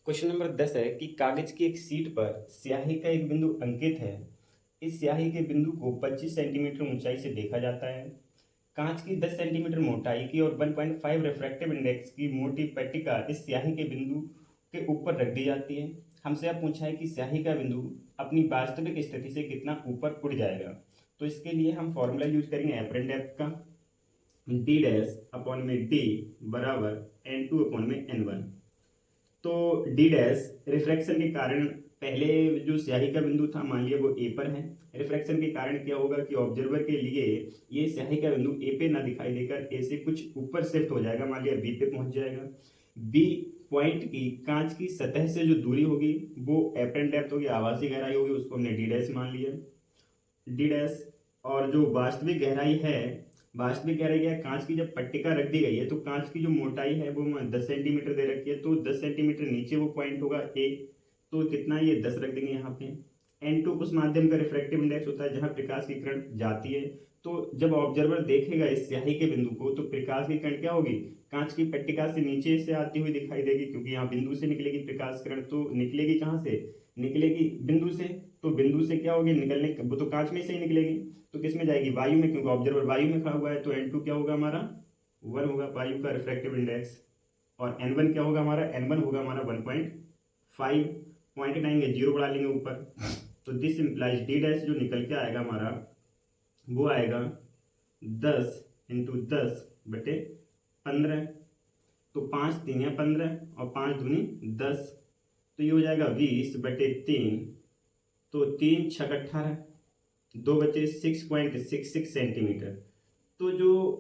Question number 10 है कि कागज की एक शीट पर स्याही का एक बिंदु अंकित है। इस स्याही के बिंदु को 25 सेंटीमीटर ऊंचाई से देखा जाता है। कांच की 10 सेंटीमीटर मोटाई की और 1.5 रिफ्रैक्टिव इंडेक्स की मोटी पट्टिका इस स्याही के बिंदु के ऊपर रख दी जाती है। हमसे अब पूछा है कि स्याही का बिंदु अपनी वास्तविक स्थिति से कितना ऊपर उड़ जाएगा। तो इसके लिए हम फॉर्मूला यूज करेंगे एपरेंट डेप्थ का, डी डैश अपॉन में डी बराबर N2 अपॉन में N1। तो डी डैश रिफ्रैक्शन के कारण पहले जो स्याही का बिंदु था मान लिया वो ए पर है। रिफ्रैक्शन के कारण क्या होगा कि ऑब्जर्वर के लिए ये स्याही का बिंदु ए पे ना दिखाई देकर ए से कुछ ऊपर शिफ्ट हो जाएगा, मान लिया बी पे पहुंच जाएगा। बी पॉइंट की कांच की सतह से जो दूरी होगी वो एपरेंट डेप्थ होगी, आभासी गहराई होगी, उसको हमने डी डैश मान लिया, डी डैश। और जो वास्तविक गहराई क्या है, कांच की जब पट्टिका रख दी गई है तो कांच की जो मोटाई है वो 10 सेंटीमीटर दे रखी है, तो 10 सेंटीमीटर नीचे वो पॉइंट होगा ए, तो कितना ये 10 रख देंगे यहाँ पे। N2 उस माध्यम का रिफ्रैक्टिव इंडेक्स होता है जहां प्रकाश की किरण जाती है। तो जब ऑब्जर्वर देखेगा इस स्याही के बिंदु को तो प्रकाश की किरण क्या होगी, कांच की पट्टिका से नीचे से आती हुई दिखाई देगी, क्योंकि यहाँ बिंदु से निकलेगी प्रकाश किरण, तो निकलेगी कहाँ से, निकलेगी बिंदु से। तो बिंदु से क्या होगी, निकलने वो तो कांच में से ही निकलेगी, तो किस में जाएगी, वायु में, क्योंकि ऑब्जर्वर वायु में खड़ा हुआ है। तो N2 क्या होगा हमारा 1 होगा वायु का रिफ्रैक्टिव इंडेक्स, और N1 क्या होगा हमारा, N1 होगा हमारा 1.5। पॉइंट लाएंगे, जीरो बढ़ा लेंगे ऊपर, तो दिस इंप्लाइज डी डैश जो निकल के आएगा हमारा वो आएगा 10 इंटू 10/15। तो 5 3 है 15 और 5 दूनी 10, तो ये हो जाएगा 20/3। तो 3 6 18, 2 बचे 6.66 सेंटीमीटर। तो जो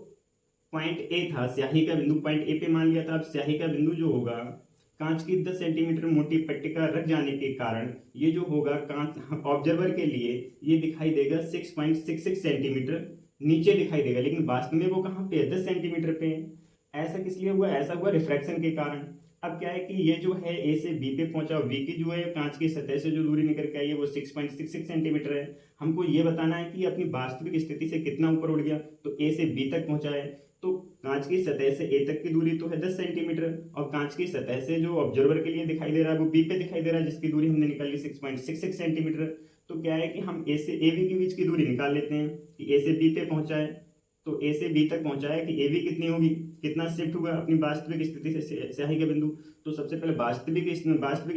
पॉइंट ए था, स्याही का बिंदु पॉइंट ए पे मान लिया था। अब स्याही का बिंदु जो होगा कांच की 10 सेंटीमीटर मोटी पट्टिका रख जाने के कारण ये जो होगा कांच ऑब्जर्वर के लिए ये दिखाई देगा 6.66 सेंटीमीटर नीचे दिखाई देगा, लेकिन वास्तव में वो कहाँ पे है, 10 सेंटीमीटर पे है। ऐसा किस लिए हुआ, ऐसा हुआ रिफ्रैक्शन के कारण। अब क्या है कि ये जो है ए से बी पे पहुंचा, बी की जो है कांच की सतह से जो दूरी निकल के आई है वो 6.66 सेंटीमीटर है। हमको ये बताना है कि अपनी वास्तविक स्थिति से कितना ऊपर उड़ गया, तो ए से बी तक पहुंचा है। तो कांच की सतह से ए तक की दूरी तो है 10 सेंटीमीटर, और कांच की सतह से जो ऑब्जर्वर के लिए दिखाई दे रहा है वो बी पे दिखाई दे रहा है, जिसकी दूरी हमने निकाली 6.66 सेंटीमीटर। तो क्या है कि हम ए से ए बी के बीच की दूरी निकाल लेते हैं कि ए से बी पे पहुंचा है, तो ए से बी तक पहुंचा है कि ए बी कितनी होगी, कितना शिफ्ट हुआ अपनी वास्तविक स्थिति से स्याही का बिंदु। तो सबसे पहले वास्तविक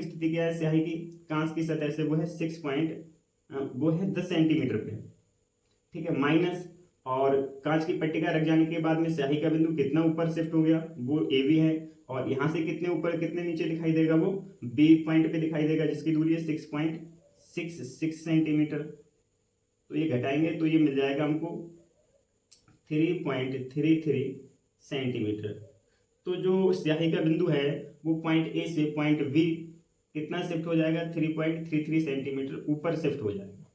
स्थिति क्या है स्याही की, कांच की सतह से वो है 10 सेंटीमीटर पे, ठीक है, माइनस, और कांच की पट्टिका रख जाने के बाद में स्याही का बिंदु कितना ऊपर शिफ्ट हो गया, वो ए बी है, और यहाँ से कितने ऊपर कितने नीचे दिखाई देगा, वो बी पॉइंट पे दिखाई देगा, जिसकी दूरी है 6.66 सेंटीमीटर। तो ये घटाएंगे तो ये मिल जाएगा हमको 3.33 सेंटीमीटर। तो जो स्याही का बिंदु है वो पॉइंट ए से पॉइंट बी कितना शिफ्ट हो जाएगा, 3.33 सेंटीमीटर ऊपर शिफ्ट हो जाएगा।